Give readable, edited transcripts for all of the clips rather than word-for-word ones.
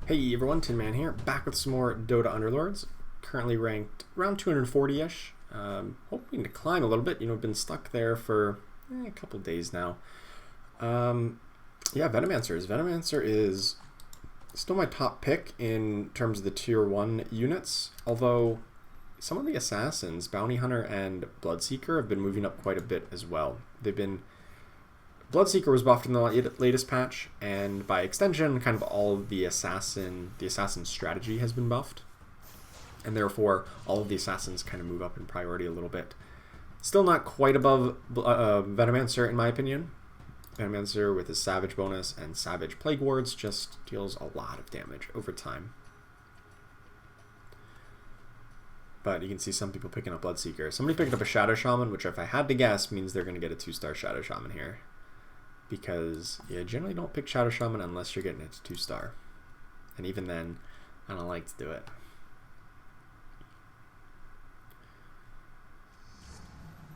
Hey everyone, Tin Man here, back with some more Dota Underlords. Currently ranked around 240-ish. Hoping to climb a little bit. Been stuck there for a couple days now. Yeah, Venomancers. Venomancer is still my top pick in terms of the tier 1 units, although some of the assassins, Bounty Hunter and Bloodseeker, have been moving up quite a bit as well. Bloodseeker was buffed in the latest patch, and by extension, kind of all of the assassin strategy has been buffed, and therefore all of the assassins kind of move up in priority a little bit. Still not quite above Venomancer in my opinion. Venomancer with his Savage bonus and Savage Plague Wards just deals a lot of damage over time. But you can see some people picking up Bloodseeker. Somebody picked up a Shadow Shaman, which if I had to guess means they're going to get a 2-star Shadow Shaman here. Because you generally don't pick Shadow Shaman unless you're getting it to 2-star. And even then, I don't like to do it.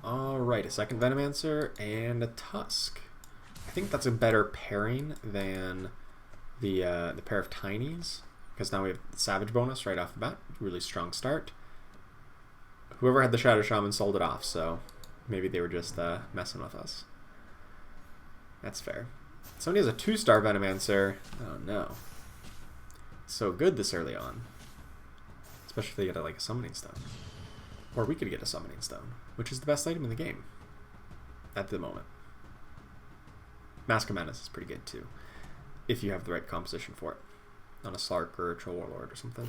Alright, a second Venomancer and a Tusk. I think that's a better pairing than the pair of Tinies. Because now we have the Savage bonus right off the bat. Really strong start. Whoever had the Shadow Shaman sold it off, so maybe they were just messing with us. That's fair. Somebody has a 2-star Venomancer. Oh no. So good this early on. Especially if they get like a Summoning Stone. Or we could get a Summoning Stone, which is the best item in the game. At the moment. Mask of Madness is pretty good too. If you have the right composition for it. On a Slark or a Troll Warlord or something.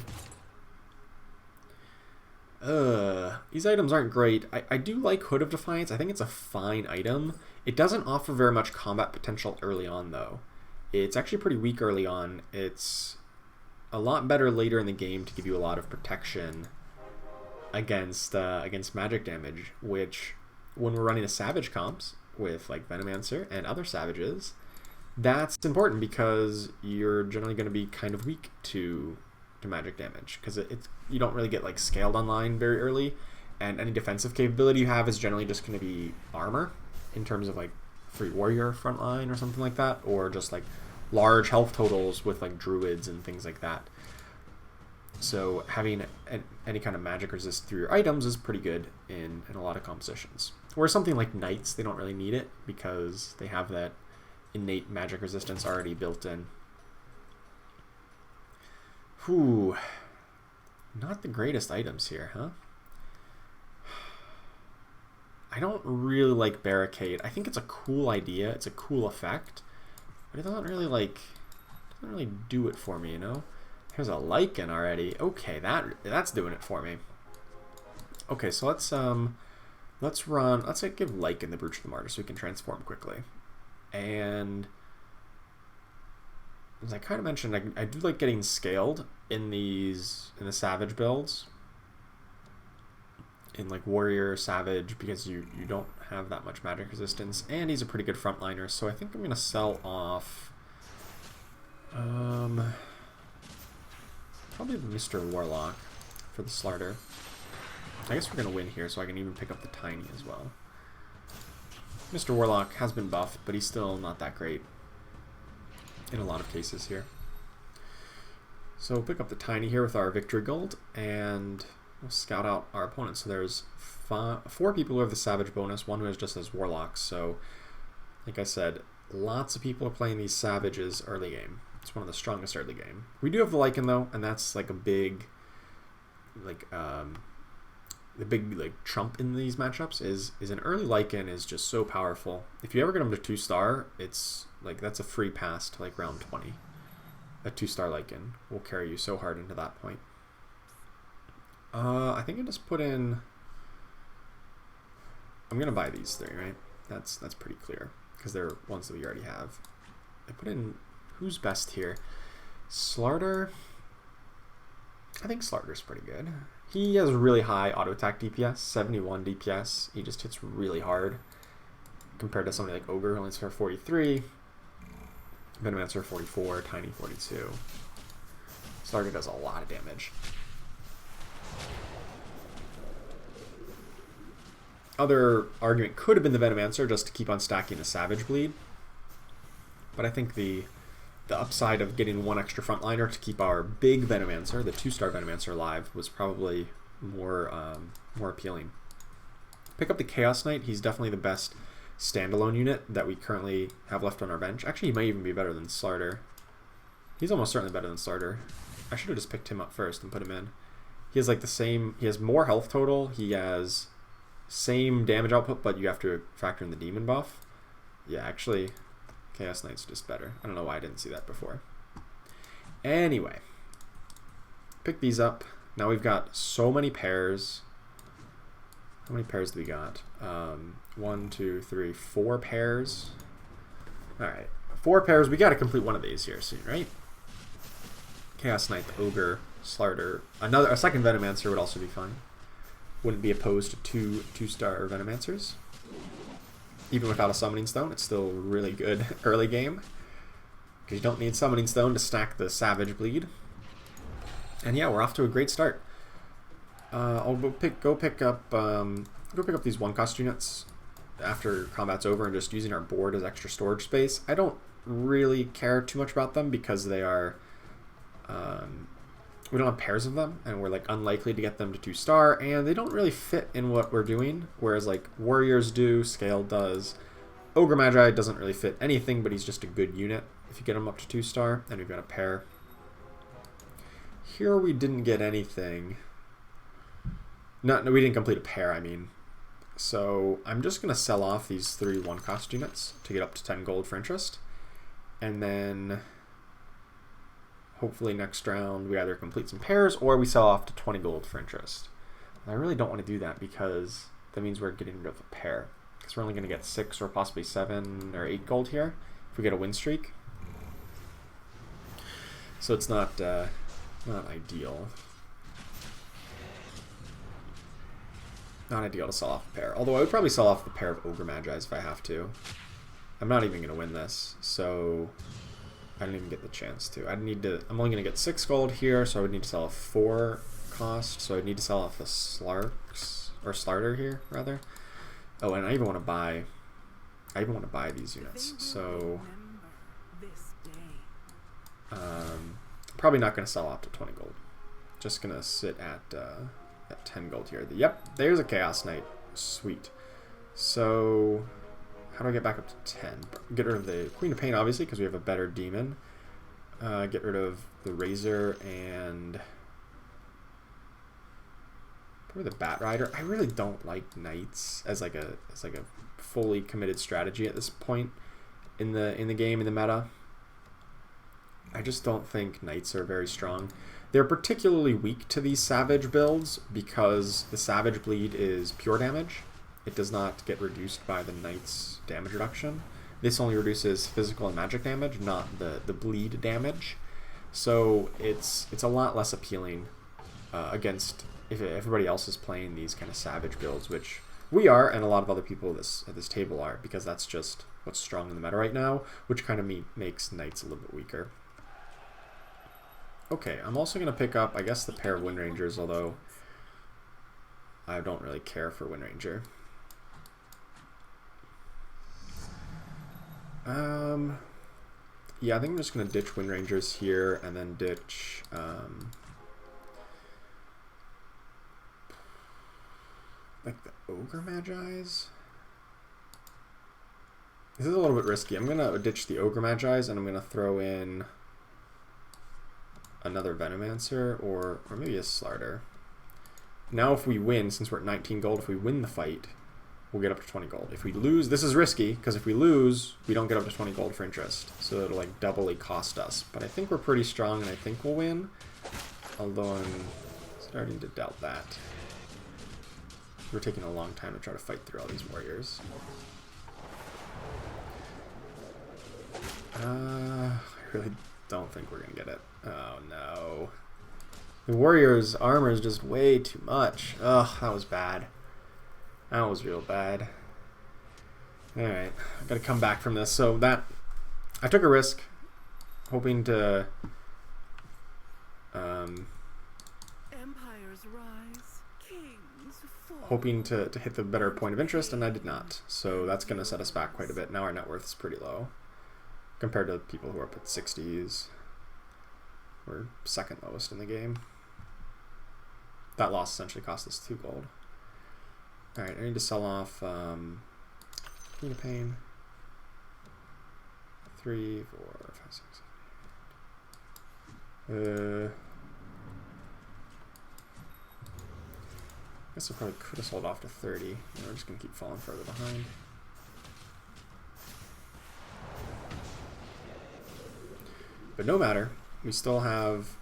These items aren't great. I do like Hood of Defiance. I think it's a fine item. It doesn't offer very much combat potential early on, though. It's actually pretty weak early on. It's a lot better later in the game to give you a lot of protection against magic damage, which, when we're running a Savage comps with like Venomancer and other Savages, that's important because you're generally going to be kind of weak to magic damage because you don't really get like scaled online very early, and any defensive capability you have is generally just going to be armor in terms of like free warrior frontline or something like that, or just like large health totals with like druids and things like that. So having any kind of magic resist through your items is pretty good in a lot of compositions. Whereas something like knights, they don't really need it because they have that innate magic resistance already built in. Whew. Not the greatest items here, huh? I don't really like Barricade. I think it's a cool idea. It's a cool effect. But it doesn't really do it for me, you know? Here's a Lycan already. Okay, that's doing it for me. Okay, so let's give Lycan the Brooch of the Martyr so we can transform quickly. And as I kind of mentioned, I do like getting scaled in the Savage builds. In like Warrior, Savage, because you don't have that much magic resistance, and he's a pretty good frontliner, so I think I'm going to sell off probably Mr. Warlock for the Slarter. I guess we're going to win here, so I can even pick up the Tiny as well. Mr. Warlock has been buffed, but he's still not that great in a lot of cases here. So we'll pick up the Tiny here with our Victory Gold, and we'll scout out our opponents. So there's 4 people who have the Savage bonus, one who has just as Warlocks. So, like I said, lots of people are playing these Savages early game. It's one of the strongest early game. We do have the Lycan though, and that's like a big, the big trump in these matchups is an early Lycan is just so powerful. If you ever get him to 2-star, it's like that's a free pass to like round 20. A 2-star Lycan will carry you so hard into that point. I think I just put in. I'm gonna buy these 3, right? That's pretty clear because they're ones that we already have. I put in who's best here. Slarter. I think Slarter's pretty good. He has really high auto attack DPS, 71 DPS. He just hits really hard compared to somebody like Ogre, who only hits for 43. Venomancer 44, Tiny 42. Slarter does a lot of damage. Other argument could have been the Venomancer just to keep on stacking the Savage bleed. But I think the the upside of getting one extra frontliner to keep our big Venomancer, the 2-star Venomancer, alive was probably more appealing. Pick up the Chaos Knight. He's definitely the best standalone unit that we currently have left on our bench. Actually, he might even be better than Slarder. He's almost certainly better than Slarder. I should have just picked him up first and put him in. He has like the same, he has more health total, he has same damage output, but you have to factor in the demon buff. Yeah, actually, Chaos Knight's just better. I don't know why I didn't see that before. Anyway, pick these up. Now we've got so many pairs. How many pairs do we got? 1, 2, 3, 4 pairs. Alright, 4 pairs. We got to complete one of these here soon, right? Chaos Knight, the Ogre, Slarder. A second Venomancer would also be fine. Wouldn't be opposed to 2-star Venomancers. Even without a Summoning Stone, it's still really good early game. Because you don't need Summoning Stone to stack the Savage Bleed. And yeah, we're off to a great start. I'll go pick up these 1-cost units after combat's over and just using our board as extra storage space. I don't really care too much about them because they are we don't have pairs of them, and we're like unlikely to get them to 2-star, and they don't really fit in what we're doing, whereas like Warriors do, Scale does. Ogre Magi doesn't really fit anything, but he's just a good unit if you get him up to 2-star, and we've got a pair. Here we didn't get anything. No, we didn't complete a pair, I mean. So I'm just going to sell off these 3 1-cost units to get up to 10 gold for interest, and then hopefully next round we either complete some pairs or we sell off to 20 gold for interest. And I really don't want to do that because that means we're getting rid of a pair. Because we're only going to get 6 or possibly 7 or 8 gold here if we get a win streak. So it's not ideal. Not ideal to sell off a pair. Although I would probably sell off the pair of Ogre Magi's if I have to. I'm not even going to win this, so I didn't even get the chance to. I'm only going to get 6 gold here, so I would need to sell a 4 cost. So I'd need to sell off the Slarks, or Slarder here, rather. Oh, and I even want to buy these units. So probably not going to sell off to 20 gold. Just going to sit at 10 gold here. Yep, there's a Chaos Knight. Sweet. So how do I get back up to 10? Get rid of the Queen of Pain, obviously, because we have a better demon. Get rid of the Razor and probably the Bat Rider. I really don't like Knights as like a fully committed strategy at this point in the game, in the meta. I just don't think Knights are very strong. They're particularly weak to these Savage builds because the Savage Bleed is pure damage. It does not get reduced by the Knight's damage reduction. This only reduces physical and magic damage, not the bleed damage. So it's a lot less appealing against if everybody else is playing these kind of Savage builds, which we are, and a lot of other people at this table are, because that's just what's strong in the meta right now, which kind of makes Knights a little bit weaker. Okay, I'm also going to pick up, I guess, the pair of Wind Rangers, although I don't really care for Wind Ranger. Yeah, I think I'm just going to ditch Wind Rangers here, and then ditch like the Ogre Magi's. This is a little bit risky. I'm going to ditch the Ogre Magi's, and I'm going to throw in another Venomancer or maybe a Slarder. Now if we win, since we're at 19 gold, if we win the fight, we'll get up to 20 gold. If we lose, this is risky, because if we lose, we don't get up to 20 gold for interest. So it'll like doubly cost us. But I think we're pretty strong, and I think we'll win. Although I'm starting to doubt that. We're taking a long time to try to fight through all these warriors. I really don't think we're going to get it. Oh no. The warrior's armor is just way too much. Ugh, that was bad. That was real bad. Alright, I gotta come back from this. So that, I took a risk, hoping to Empires rise, kings fall. hoping to hit the better point of interest, and I did not. So that's gonna set us back quite a bit. Now our net worth is pretty low. compared to people who are up at 60s. We're second lowest in the game. That loss essentially cost us 2 gold. Alright, I need to sell off Queen of Pain. 3, 4, 5, 6, 7, 8. I guess I probably could have sold off to 30. You know, we're just going to keep falling further behind. But no matter. We still have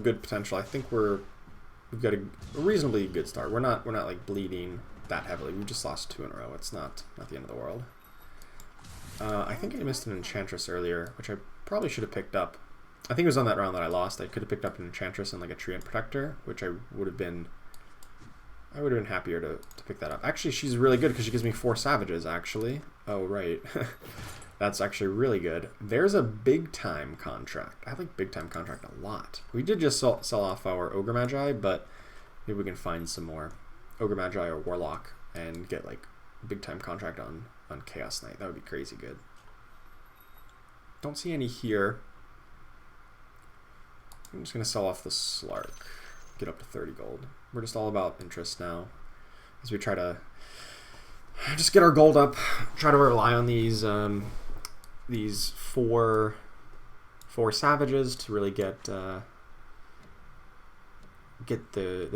good potential. I think we've got a reasonably good start. We're not like bleeding that heavily. We just lost 2 in a row. It's not the end of the world. I think I missed an Enchantress earlier, which I probably should have picked up. I think it was on that round that I lost. I could have picked up an Enchantress and like a Treant Protector, which I would have been happier to pick that up. Actually, she's really good because she gives me 4 Savages, actually. Oh, right. That's actually really good. There's a big time contract. I like big time contract a lot. We did just sell off our Ogre Magi, but maybe we can find some more Ogre Magi or Warlock and get like big time contract on Chaos Knight. That would be crazy good. Don't see any here. I'm just going to sell off the Slark. Get up to 30 gold. We're just all about interest now as we try to just get our gold up. Try to rely on these four Savages to really get the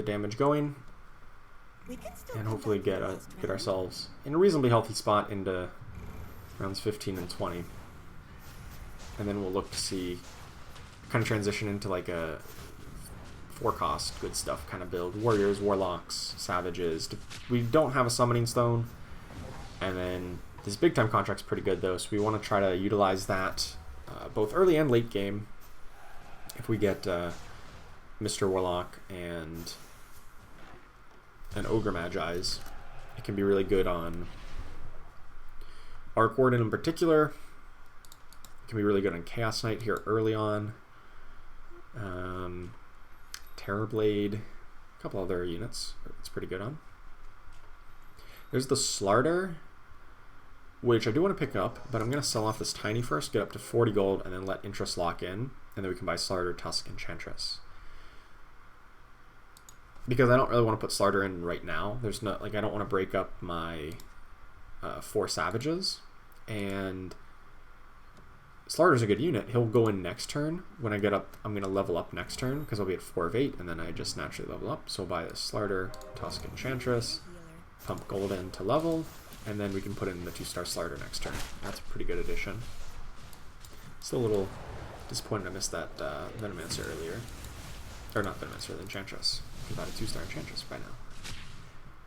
damage going, and hopefully get ourselves in a reasonably healthy spot into rounds 15 and 20, and then we'll look to see kind of transition into like a 4-cost good stuff kind of build. Warriors, Warlocks, Savages. We don't have a Summoning Stone, and then this big time contract's pretty good though, so we want to try to utilize that both early and late game. If we get Mr. Warlock and an Ogre Magi's, it can be really good on Arc Warden in particular. It can be really good on Chaos Knight here early on. Terrorblade, a couple other units it's pretty good on. There's the Slarder, which I do want to pick up, but I'm going to sell off this Tiny first, get up to 40 gold, and then let interest lock in, and then we can buy Slarder, Tusk, Enchantress. Because I don't really want to put Slarder in right now. There's not, like, I don't want to break up my 4 Savages, and Slarder's a good unit. He'll go in next turn. When I get up, I'm going to level up next turn, because I'll be at 4 of 8, and then I just naturally level up. So I'll buy this Slarder, Tusk, Enchantress, pump gold in to level, and then we can put in the 2-star Slarder next turn. That's a pretty good addition. Still a little disappointed I missed that Venomancer earlier. Or not Venomancer, the Enchantress. We've had a 2-star Enchantress by now,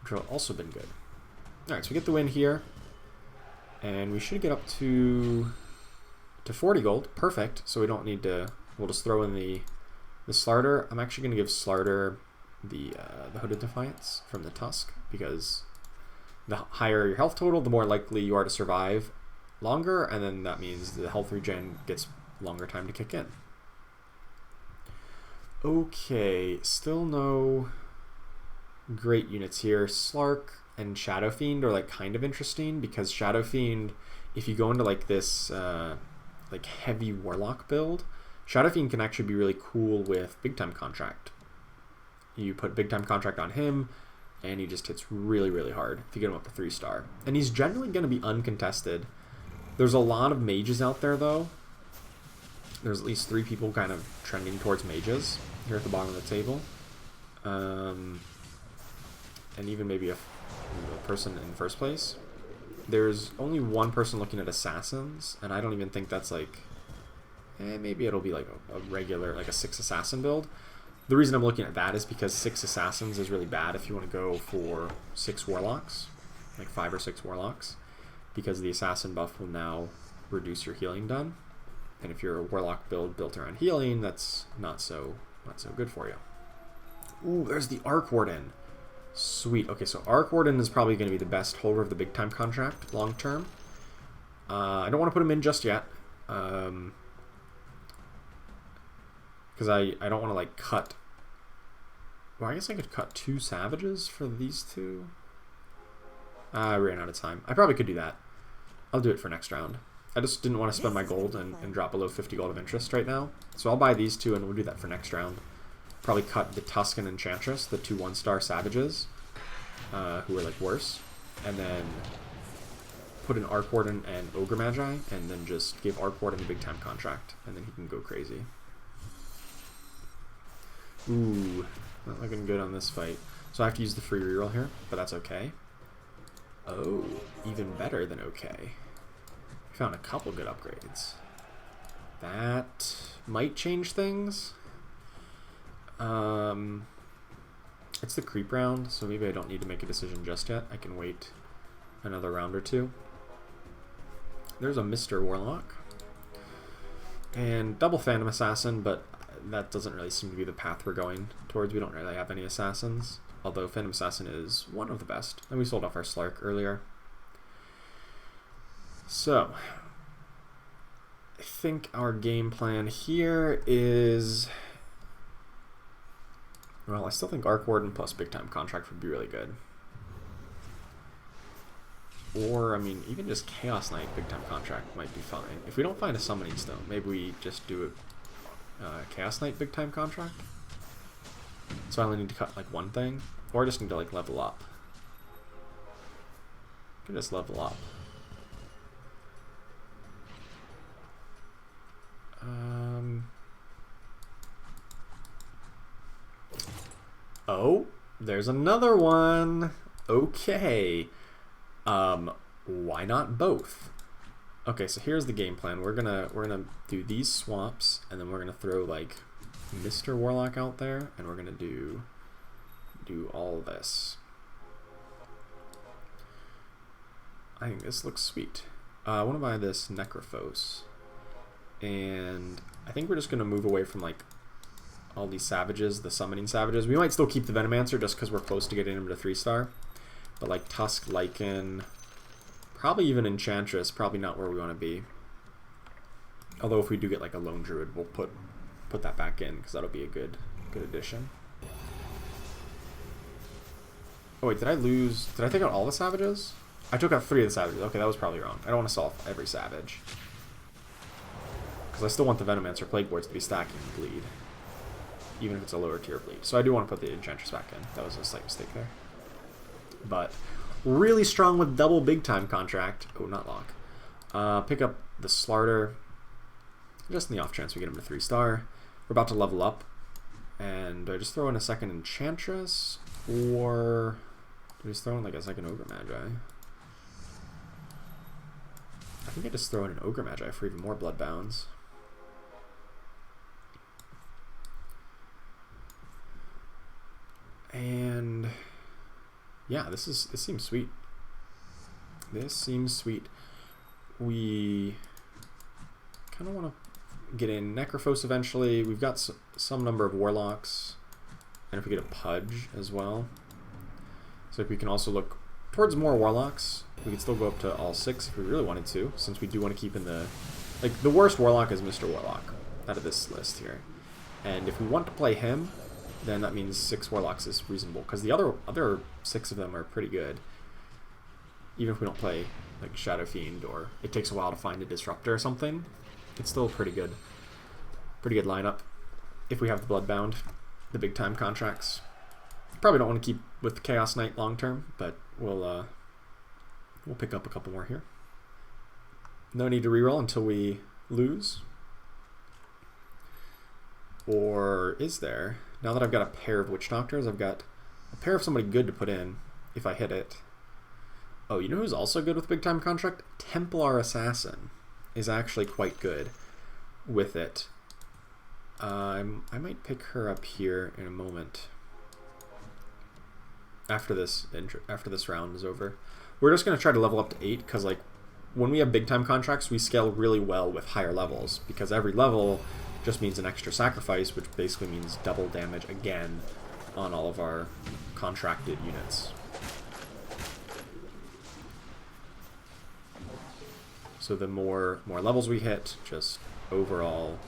which would have also been good. Alright, so we get the win here, and we should get up to 40 gold. Perfect, so we don't need to... We'll just throw in the Slarder. I'm actually going to give Slarder the Hooded Defiance from the Tusk, because the higher your health total, the more likely you are to survive longer, and then that means the health regen gets longer time to kick in. Okay, still no great units here. Slark and Shadow Fiend are like kind of interesting, because Shadow Fiend, if you go into like this like heavy Warlock build, Shadow Fiend can actually be really cool with Big Time Contract. You put Big Time Contract on him, and he just hits really, really hard if you get him up to 3-star. And he's generally going to be uncontested. There's a lot of mages out there, though. There's at least 3 people kind of trending towards mages here at the bottom of the table. And even maybe a person in first place. There's only 1 person looking at assassins, and I don't even think that's like... maybe it'll be like a regular, like a 6 assassin build. The reason I'm looking at that is because 6 assassins is really bad if you want to go for 6 warlocks, like 5 or 6 warlocks, because the assassin buff will now reduce your healing done. And if you're a warlock build built around healing, that's not so good for you. Ooh, there's the Arc Warden. Sweet. Okay, so Arc Warden is probably going to be the best holder of the big time contract long term. I don't want to put him in just yet, because I don't want to like cut. Well, I guess I could cut 2 Savages for these 2. I ran out of time. I probably could do that. I'll do it for next round. I just didn't want to spend my gold and drop below 50 gold of interest right now. So I'll buy these two and we'll do that for next round. Probably cut the Tuscan Enchantress, the two 1-star savages, who are like worse. And then put in Arc Warden and Ogre Magi, and then just give Arc Warden the big time contract, and then he can go crazy. Ooh, not looking good on this fight. So I have to use the free reroll here, but that's okay. Oh, even better than okay. Found a couple good upgrades. That might change things. It's the creep round, so maybe I don't need to make a decision just yet. I can wait another round or two. There's a Mr. Warlock. And double Phantom Assassin, but that doesn't really seem to be the path we're going towards. We don't really have any assassins, although Phantom Assassin is one of the best. And we sold off our Slark earlier. So, I think our game plan here is... Well, I still think Arc Warden plus Big Time Contract would be really good. Or, I mean, even just Chaos Knight Big Time Contract might be fine. If we don't find a Summoning Stone, maybe we just do a Chaos Knight Big Time Contract. So I only need to cut, like, one thing. Or I just need to, like, level up. I can just level up. Oh, there's another one. Okay. Why not both? Okay, so here's the game plan. We're gonna do these swaps, and then we're gonna throw like Mr. Warlock out there, and we're gonna do all this. I think this looks sweet. I want to buy this Necrophos, and I think we're just gonna move away from like all these savages, the summoning savages. We might still keep the Venomancer just because we're close to getting him to 3-star. But like Tusk, Lycan, probably even Enchantress, probably not where we want to be. Although if we do get like a Lone Druid, we'll put that back in because that'll be a good addition. Oh wait, did I take out all the savages? I took out 3 of the savages. Okay, that was probably wrong. I don't want to solve every savage. Because I still want the Venomancer Plague Boards to be stacking bleed. Even if it's a lower tier bleed. So I do want to put the Enchantress back in. That was a slight mistake there. But really strong with double Big Time Contract. Oh, not lock. Pick up the Slarter. Just in the off chance we get him to 3-star. We're about to level up. And do I just throw in a second Enchantress? Or do we just throw in like a second Ogre Magi? I think I just throw in an Ogre Magi for even more Bloodbounds. And yeah, this seems sweet. This seems sweet. We kind of want to get in Necrophos eventually. We've got some number of Warlocks, and if we get a Pudge as well. So if we can also look towards more Warlocks, we could still go up to all 6 if we really wanted to, since we do want to keep in the... Like, the worst Warlock is Mr. Warlock out of this list here. And if we want to play him, then that means 6 Warlocks is reasonable, because the other 6 of them are pretty good. Even if we don't play like Shadow Fiend, or it takes a while to find a Disruptor or something, it's still a pretty good lineup. If we have the Bloodbound, the Big Time Contracts. Probably don't want to keep with Chaos Knight long term, but we'll pick up a couple more here. No need to reroll until we lose. Or is there? Now that I've got a pair of Witch Doctors, I've got a pair of somebody good to put in if I hit it. Oh, you know who's also good with Big Time Contract? Templar Assassin is actually quite good with it. I might pick her up here in a moment. After this round is over. We're just going to try to level up to 8, because like when we have Big Time Contracts, we scale really well with higher levels, because every level just means an extra sacrifice, which basically means double damage again on all of our contracted units. So the more levels we hit, just overall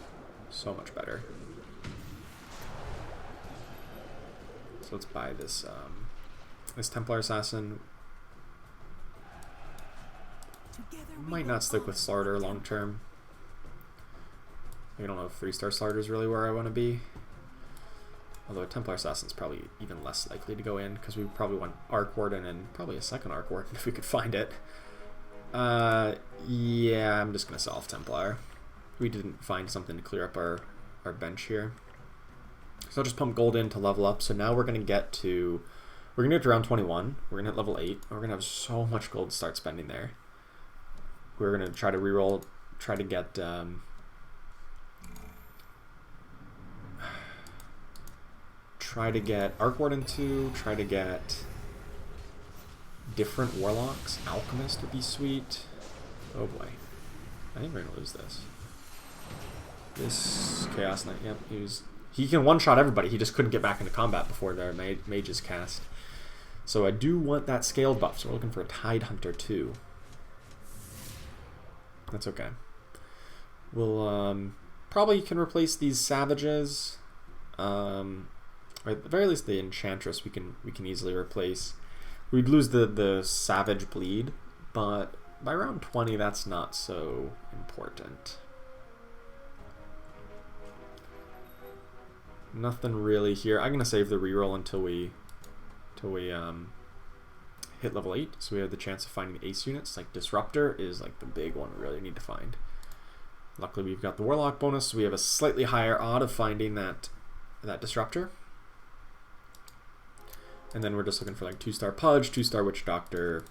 so much better. So let's buy this this Templar Assassin. Might not stick with Slarder long term. I don't know if 3-star Slarder is really where I want to be. Although a Templar Assassin is probably even less likely to go in, because we probably want Arc Warden and probably a second Arc Warden if we could find it. Yeah, I'm just going to sell off Templar. We didn't find something to clear up our bench here. So I'll just pump gold in to level up. So now we're going to get to... We're going to get to round 21. We're going to hit level 8. We're going to have so much gold to start spending there. We're going to try to reroll, try to get... try to get Arc Warden 2, try to get different Warlocks. Alchemist would be sweet. Oh boy. I think we're going to lose this. This Chaos Knight, yep, he can one-shot everybody. He just couldn't get back into combat before their mages cast. So I do want that scaled buff, so we're looking for a Tide Hunter too. That's okay. We'll probably can replace these Savages. Or at the very least the Enchantress we can easily replace. We'd lose the Savage Bleed, but by round 20 that's not so important. Nothing really here. I'm gonna save the reroll until we hit level 8, so we have the chance of finding ace units. Like Disruptor is like the big one we really need to find. Luckily we've got the Warlock bonus, so we have a slightly higher odd of finding that Disruptor. And then we're just looking for like 2-star Pudge, 2-star Witch Doctor,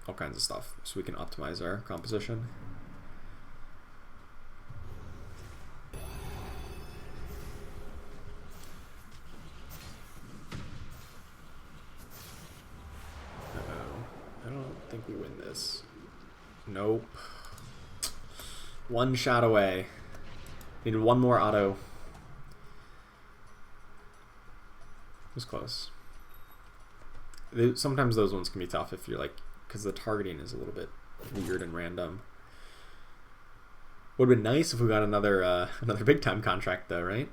all kinds of stuff, so we can optimize our composition. I don't think we win this. Nope. One shot away. Needed one more auto. It was close. Sometimes those ones can be tough if you're like, because the targeting is a little bit weird and random. Would have been nice if we got another big time contract though, right?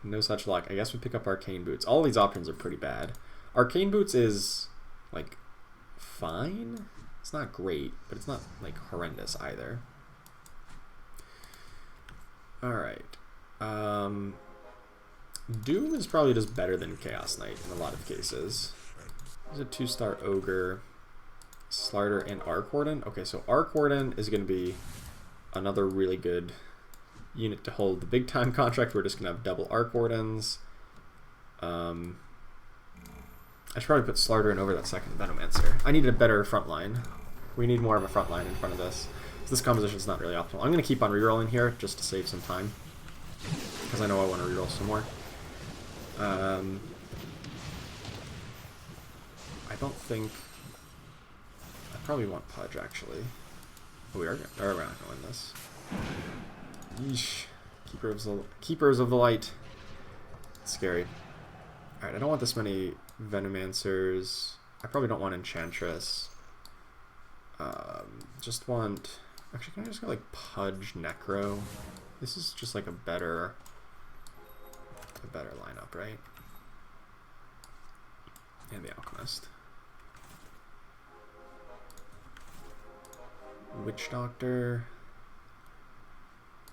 No such luck. I guess we pick up Arcane Boots. All these options are pretty bad. Arcane Boots is like fine. It's not great, but it's not like horrendous either. Alright. Doom is probably just better than Chaos Knight in a lot of cases. There's a 2-star Ogre, Slarder, and Arc Warden. Okay, so Arc Warden is going to be another really good unit to hold the big time contract. We're just going to have double Arc Wardens. I should probably put Slarder in over that second Venomancer. I need a better front line. We need more of a front line in front of this. So this composition is not really optimal. I'm going to keep on rerolling here just to save some time, because I know I want to reroll some more. I don't think... I probably want Pudge, actually. Oh, we're not going to win this. Yeesh. Keepers of the Light. It's scary. Alright, I don't want this many Venomancers. I probably don't want Enchantress. Just want... Actually, can I just go, like, Pudge Necro? This is just, like, a better lineup, right? And the Alchemist. Witch Doctor.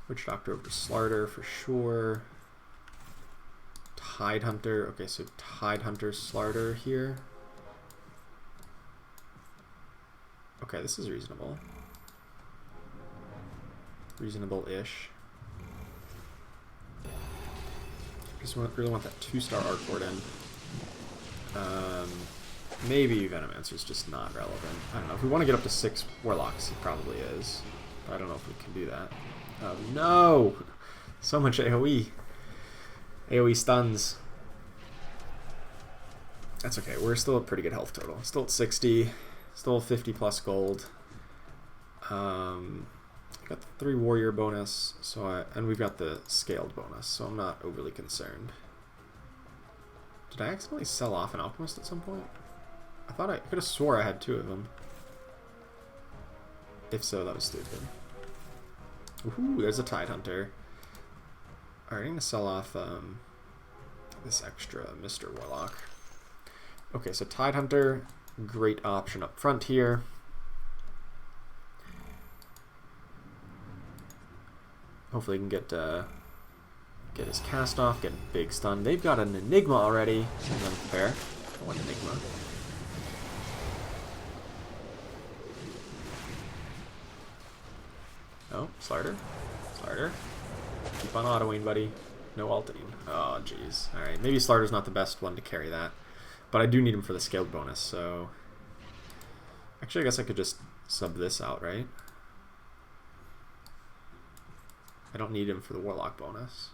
Witch Doctor over Slarder for sure. Tide Hunter. Okay, so Tide Hunter Slarder here. Okay, this is reasonable. Reasonable-ish. Just really want that 2-star Arc Warden. Maybe Venomancer's just not relevant. I don't know. If we want to get up to 6 Warlocks, it probably is. But I don't know if we can do that. Oh, no! So much AoE. AoE stuns. That's okay. We're still at pretty good health total. Still at 60. Still 50 plus gold. Got the 3 warrior bonus, and we've got the scaled bonus, so I'm not overly concerned. Did I accidentally sell off an alchemist at some point? I thought I could have swore I had 2 of them. If so, that was stupid. Ooh, there's a Tide Hunter. Alright, I'm gonna sell off this extra Mr. Warlock. Okay, so Tide Hunter, great option up front here. Hopefully he can get his cast off, get a big stun. They've got an Enigma already. Unfair. One Enigma. Oh, Slarder. Slarder. Keep on autoing, buddy. No ulting. Oh, jeez. Alright, maybe Slarder's not the best one to carry that. But I do need him for the scaled bonus, so... Actually, I guess I could just sub this out, right? I don't need him for the Warlock bonus.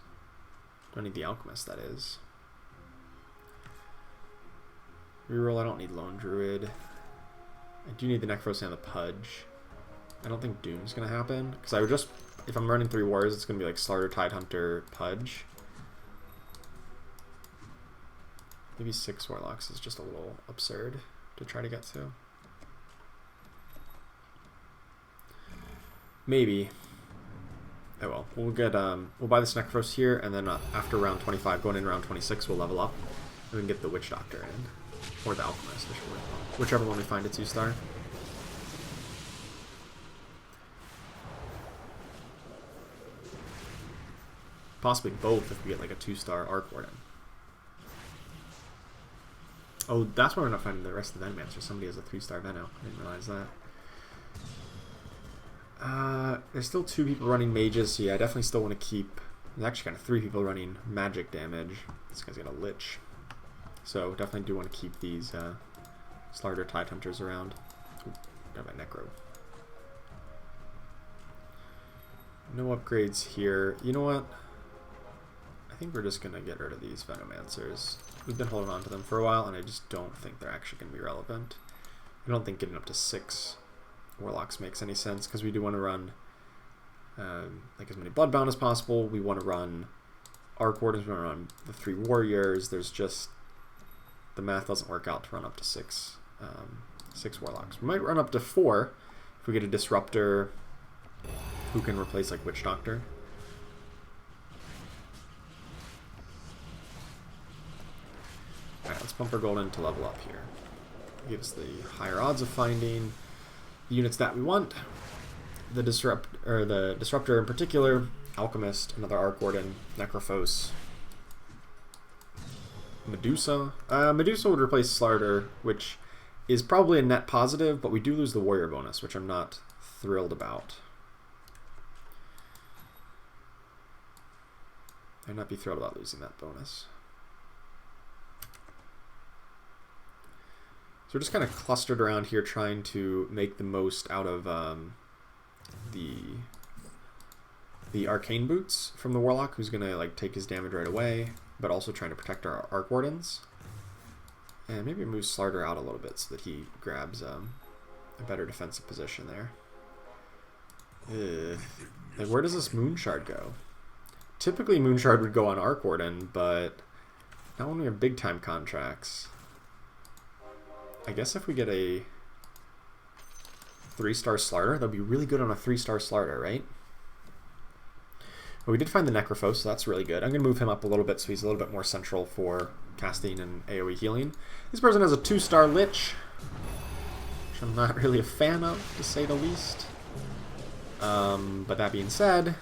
Don't need the Alchemist, that is. Reroll, I don't need Lone Druid. I do need the Necros and the Pudge. I don't think Doom's going to happen. Because I would just... If I'm running 3 wars, it's going to be like Slarder, Tidehunter, Pudge. Maybe 6 Warlocks is just a little absurd to try to get to. Maybe. Oh well. We'll get we'll buy this Necros here, and then after round 25, going in round 26, we'll level up. And we can get the Witch Doctor in. Or the Alchemist, whichever one we find a 2-star. Possibly both if we get like a 2-star Arc Warden. Oh, that's why we're not finding the rest of the Venomancer. Somebody has a 3-star Veno. I didn't realize that. There's still 2 people running mages, so yeah, I definitely still want to keep... There's actually kind of 3 people running magic damage. This guy's got a Lich. So definitely do want to keep these Slarder Tidehunters around. Ooh, got my Necro. No upgrades here. You know what? I think we're just going to get rid of these Venomancers. We've been holding on to them for a while, and I just don't think they're actually going to be relevant. I don't think getting up to 6 Warlocks makes any sense, because we do want to run like as many Bloodbound as possible. We want to run Arc Wardens, we want to run the 3 Warriors. There's just... The math doesn't work out to run up to 6 Warlocks. We might run up to 4 if we get a Disruptor who can replace like Witch Doctor. Alright, let's pump our gold in to level up here. Gives the higher odds of finding the units that we want. The Disruptor in particular, Alchemist, another Arc Warden, Necrophos, Medusa. Medusa would replace Slarder, which is probably a net positive, but we do lose the Warrior bonus, which I'm not thrilled about. I'd not be thrilled about losing that bonus. So we're just kind of clustered around here trying to make the most out of the Arcane Boots from the Warlock, who's going to like take his damage right away, but also trying to protect our Arc Wardens. And maybe move Slarder out a little bit so that he grabs a better defensive position there. Like, where does this Moonshard go? Typically Moonshard would go on Arc Warden, but not when we have big time contracts. I guess if we get a 3-star Slarder, that'd be really good on a 3-star Slarder, right? But we did find the Necrophos, so that's really good. I'm going to move him up a little bit so he's a little bit more central for casting and AoE healing. This person has a 2-star Lich, which I'm not really a fan of, to say the least. But that being said,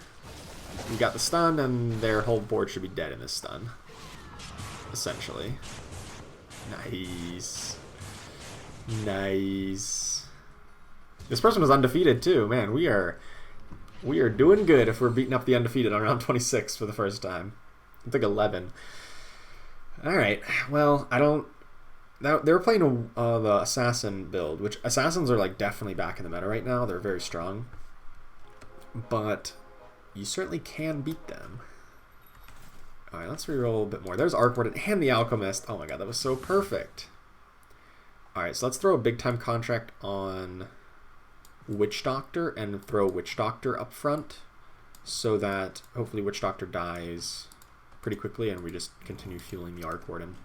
we got the stun, and their whole board should be dead in this stun. Essentially. Nice. Nice. This person was undefeated too. Man, we are doing good if we're beating up the undefeated on round 26 for the first time. I think 11. Alright, well, I don't... They were playing the Assassin build, which Assassins are like definitely back in the meta right now. They're very strong. But you certainly can beat them. Alright, let's reroll a bit more. There's Arc Warden and the Alchemist. Oh my god, that was so perfect. Alright, so let's throw a big time contract on Witch Doctor and throw Witch Doctor up front so that hopefully Witch Doctor dies pretty quickly and we just continue fueling the Arc Warden.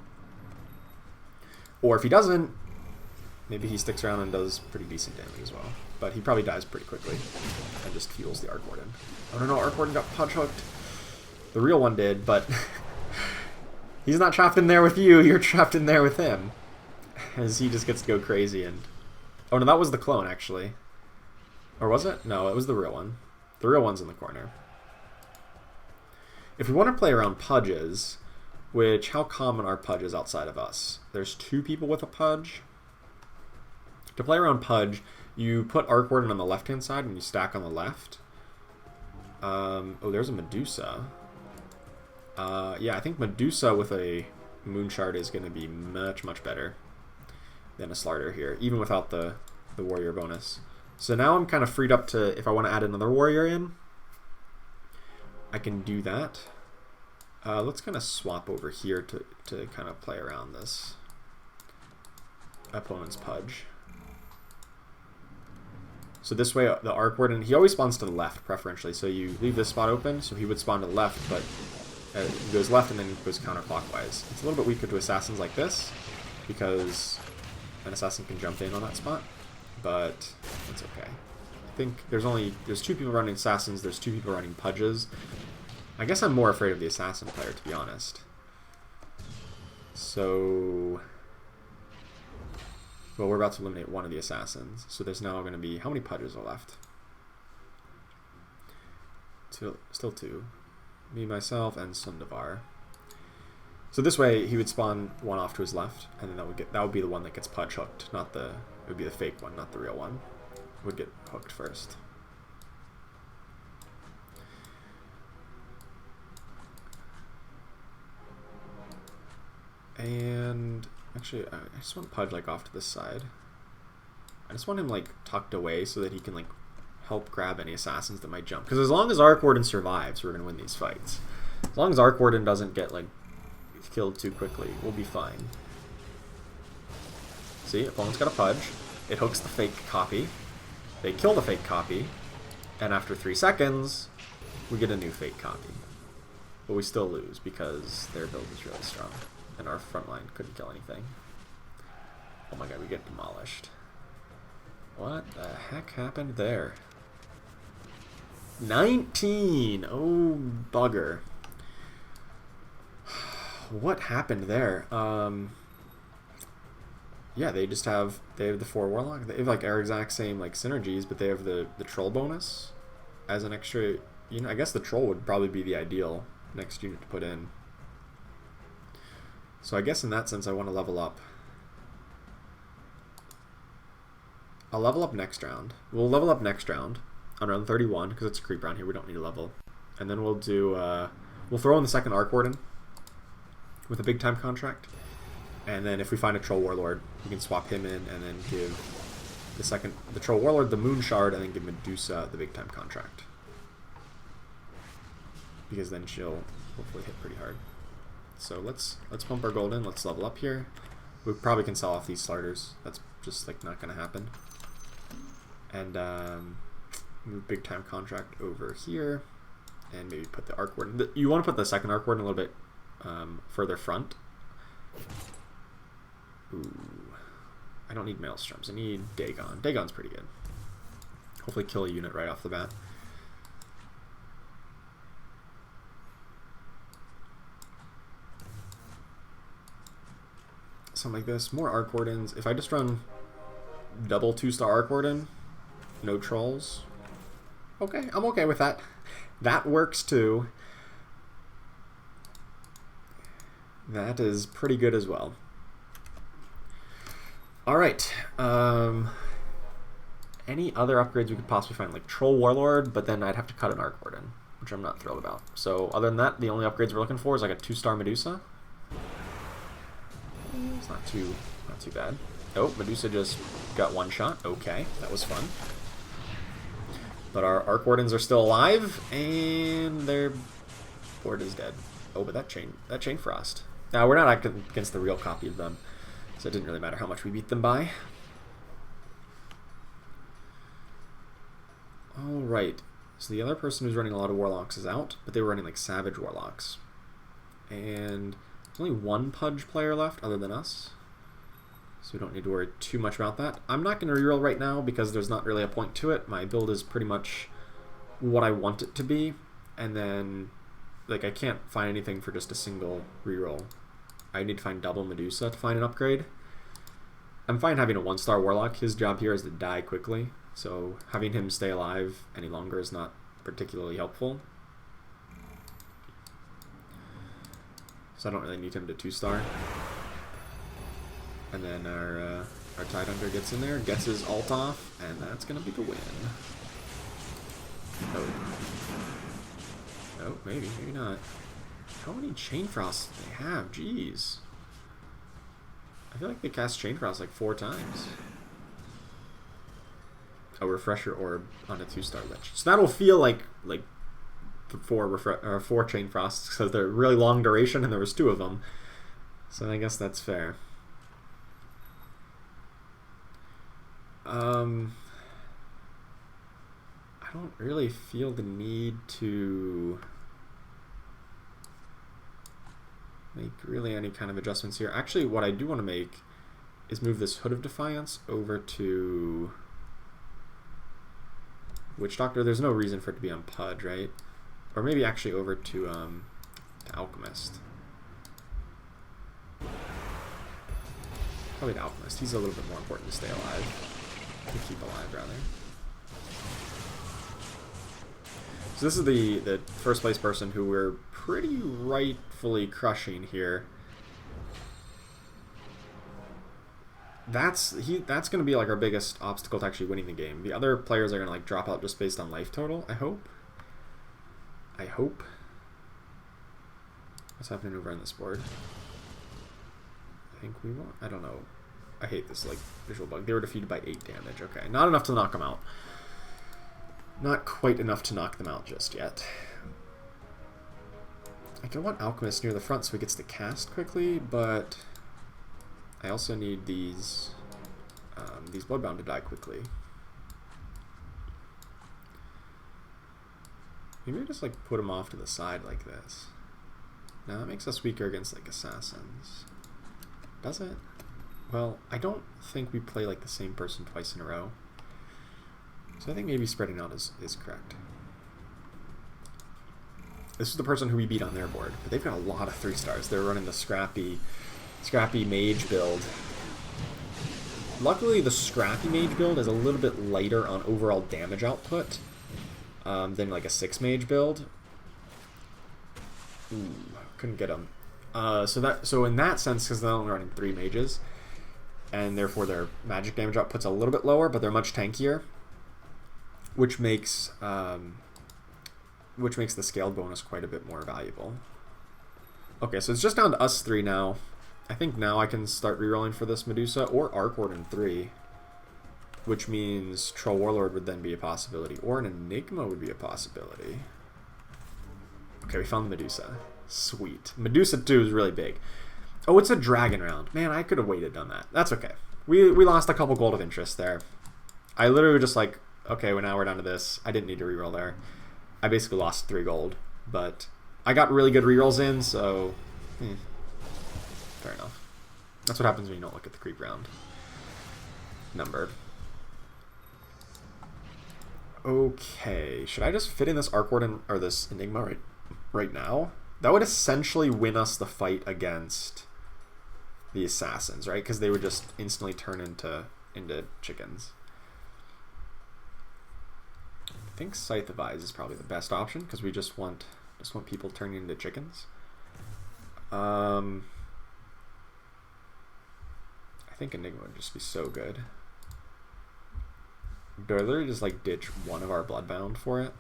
Or if he doesn't, maybe he sticks around and does pretty decent damage as well. But he probably dies pretty quickly and just fuels the Arc Warden. Oh no, Arc Warden got punch hooked. The real one did, but he's not trapped in there with you, you're trapped in there with him. As he just gets to go crazy and... Oh no, that was the clone actually. Or was it? No, it was the real one. The real one's in the corner. If we want to play around pudges, which, how common are pudges outside of us? There's 2 people with a pudge. To play around pudge, you put Arc Warden on the left-hand side and you stack on the left. Oh, there's a Medusa. Yeah, I think Medusa with a Moon Shard is going to be much, much better than a Slarder here, even without the warrior bonus. So now I'm kind of freed up to, if I want to add another warrior in, I can do that. Let's kind of swap over here to kind of play around this opponent's pudge. So this way, the Arc Warden, he always spawns to the left, preferentially. So you leave this spot open, so he would spawn to the left, but he goes left and then he goes counterclockwise. It's a little bit weaker to assassins like this, because an assassin can jump in on that spot, but it's okay. I think there's 2 people running assassins, there's 2 people running pudges. I guess I'm more afraid of the assassin player, to be honest. So, well, we're about to eliminate one of the assassins, so there's now going to be, how many pudges are left? Still 2. Me, myself, and Sundavar. So this way, he would spawn one off to his left, and then that would be the one that gets pudge hooked, it would be the fake one, not the real one. Would get hooked first. And actually, I just want Pudge like off to this side. I just want him like tucked away so that he can like help grab any assassins that might jump. Because as long as Arc Warden survives, we're gonna win these fights. As long as Arc Warden doesn't get like killed too quickly, we'll be fine. See, opponent's got a Pudge. It hooks the fake copy. They kill the fake copy, and after 3 seconds, we get a new fake copy. But we still lose because their build is really strong, and our front line couldn't kill anything. Oh my god, we get demolished. What the heck happened there? 19! Oh, bugger. What happened there? Yeah, they have the 4 Warlock. They have like our exact same like synergies, but they have the troll bonus as an extra. You know, I guess the troll would probably be the ideal next unit to put in. So I guess in that sense, I want to level up. I'll level up next round. We'll level up next round on round 31 because it's a creep round here. We don't need a level, and then we'll do. We'll throw in the second Arc Warden with a big time contract. And then if we find a Troll Warlord, we can swap him in and then give the Troll Warlord the Moon Shard and then give Medusa the big time contract. Because then she'll hopefully hit pretty hard. So let's pump our gold in, let's level up here. We probably can sell off these starters. That's just like not gonna happen. And move big time contract over here. And maybe put the Arc Warden. You want to put the second Arc Warden a little bit further front. Ooh. I don't need Maelstroms. I need Dagon. Dagon's pretty good. Hopefully kill a unit right off the bat. Something like this. More Arc Wardens. If I just run double 2-star Arc Warden, no trolls. Okay, I'm okay with that. That works too. That is pretty good as well. Alright, any other upgrades we could possibly find? Like Troll Warlord, but then I'd have to cut an Arc Warden, which I'm not thrilled about. So other than that, the only upgrades we're looking for is like a 2-star Medusa. It's not too bad. Oh, Medusa just got 1 shot. Okay, that was fun. But our Arc Wardens are still alive, and their board is dead. Oh, but that chain frost. Now, we're not acting against the real copy of them. So it didn't really matter how much we beat them by. Alright, so the other person who's running a lot of Warlocks is out, but they were running like Savage Warlocks. And there's only 1 Pudge player left other than us. So we don't need to worry too much about that. I'm not going to reroll right now because there's not really a point to it. My build is pretty much what I want it to be. And then, like, I can't find anything for just a single reroll. I need to find double Medusa to find an upgrade. I'm fine having a 1-star Warlock. His job here is to die quickly, so having him stay alive any longer is not particularly helpful. so I don't really need him to 2-star. And then our Tidehunter gets in there, gets his ult off, and that's going to be the win. Oh. Oh, maybe not. How many Chain Frosts do they have? Jeez. I feel like they cast Chain Frost like 4 times. A Refresher Orb on a 2-star Lich. So that'll feel like 4 Chain Frosts because they're really long duration and there was 2 of them. So I guess that's fair. I don't really feel the need to make really any kind of adjustments here. Actually, what I do want to make is move this Hood of Defiance over to Witch Doctor. There's no reason for it to be on Pudge, right? Or maybe actually over to Alchemist. Probably to Alchemist. He's a little bit more important to stay alive. To keep alive, rather. So this is the first place person who we're pretty rightfully crushing here. That's going to be like our biggest obstacle to actually winning the game. The other players are going to like drop out just based on life total, I hope. What's happening over on this board? I think we want... I don't know. I hate this like visual bug. They were defeated by 8 damage. Okay, not enough to knock them out. Not quite enough to knock them out just yet. I do want Alchemist near the front so he gets to cast quickly, but I also need these Bloodbound to die quickly. Maybe I just like put them off to the side like this. Now that makes us weaker against like assassins. Does it? Well, I don't think we play like the same person twice in a row. So I think maybe spreading out is correct. This is the person who we beat on their board, but they've got a lot of 3-stars. They're running the scrappy mage build. Luckily, the scrappy mage build is a little bit lighter on overall damage output than like a 6 mage build. Ooh, couldn't get them. So in that sense, because they're only running 3 mages, and therefore their magic damage output's a little bit lower, but they're much tankier, which makes the scaled bonus quite a bit more valuable. Okay, so it's just down to us 3 now. I think now I can start rerolling for this Medusa or Arc Warden 3, which means Troll Warlord would then be a possibility, or an Enigma would be a possibility. Okay, we found the Medusa. Sweet. Medusa 2 is really big. Oh, it's a dragon round. Man, I could have waited on that. That's okay. We lost a couple gold of interest there. I literally just like, okay, well now we're down to this. I didn't need to reroll there. I basically lost 3 gold, but I got really good rerolls in, so fair enough. That's what happens when you don't look at the creep round number. Okay, should I just fit in this Arc Warden or this Enigma right now? That would essentially win us the fight against the assassins, right? Because they would just instantly turn into chickens. I think Scythe of Eyes is probably the best option because we just want people turning into chickens. I think Enigma would just be so good. Do I literally just like ditch one of our Bloodbound for it?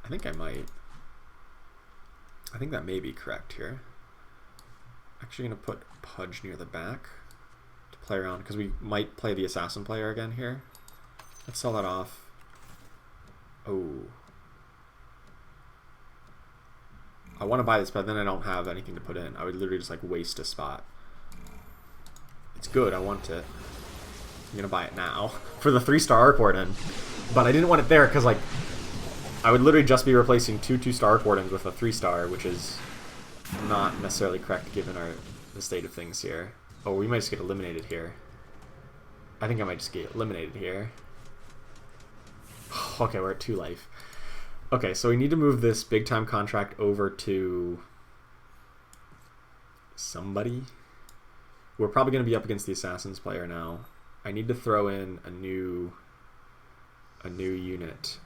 I think I might. I think that may be correct here. Actually gonna put Pudge near the back to play around because we might play the assassin player again here. Let's sell that off. Oh. I want to buy this, but then I don't have anything to put in. I would literally just like waste a spot. It's good, I want it. I'm gonna buy it now for the 3-star Arc Warden. But I didn't want it there because like I would literally just be replacing 2 2-star Arc Wardens with a 3-star, which is not necessarily correct given the state of things here. Oh, we might just get eliminated here. I think I might just get eliminated here. Okay, we're at 2 life. Okay, so we need to move this big time contract over to somebody. We're probably going to be up against the Assassins player now. I need to throw in a new unit.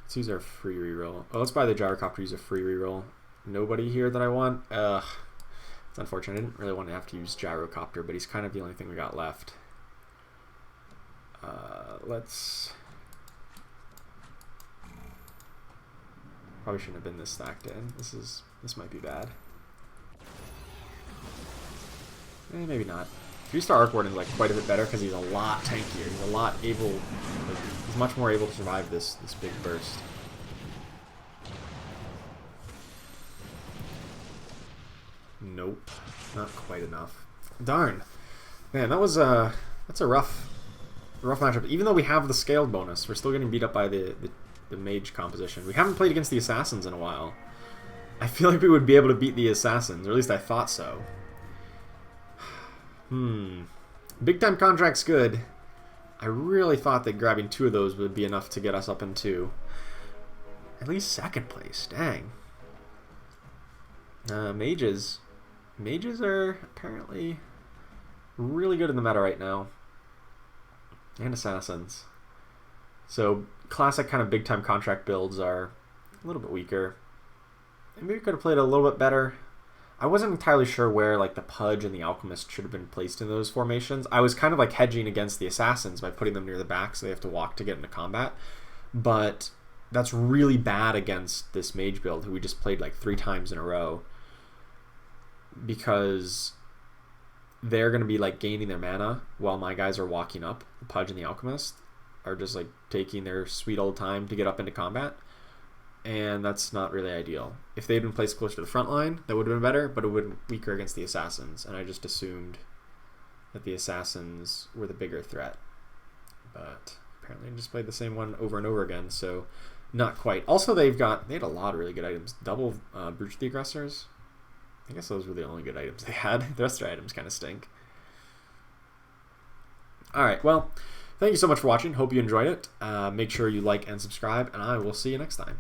Let's use our free reroll. Oh, let's buy the gyrocopter, use a free reroll. Nobody here that I want. Ugh. It's unfortunate. I didn't really want to have to use gyrocopter, but he's kind of the only thing we got left. Let's... Probably shouldn't have been this stacked in. This might be bad. Maybe not. 3-star Arc Warden is like quite a bit better because he's a lot tankier. He's a lot able, like, he's much more able to survive this big burst. Nope, not quite enough. Darn, man, that's a rough matchup. Even though we have the scaled bonus, we're still getting beat up by the mage composition. We haven't played against the assassins in a while. I feel like we would be able to beat the assassins, or at least I thought so. Big time contract's good. I really thought that grabbing 2 of those would be enough to get us up into at least 2nd place. Dang. Mages are apparently really good in the meta right now. And assassins. So classic kind of big time contract builds are a little bit weaker. Maybe we could have played a little bit better. I wasn't entirely sure where like the Pudge and the Alchemist should have been placed in those formations. I was kind of like hedging against the Assassins by putting them near the back so they have to walk to get into combat. But that's really bad against this Mage build who we just played like 3 times in a row. Because they're going to be like gaining their mana while my guys are walking up. The Pudge and the Alchemist are just like taking their sweet old time to get up into combat. And that's not really ideal. If they'd been placed closer to the front line, that would have been better, but it would have been weaker against the Assassins. And I just assumed that the Assassins were the bigger threat. But apparently I just played the same one over and over again, so not quite. Also, they had a lot of really good items. Double Brute the Aggressors. I guess those were the only good items they had. The rest of their items kind of stink. Alright, well, thank you so much for watching. Hope you enjoyed it. Make sure you like and subscribe, and I will see you next time.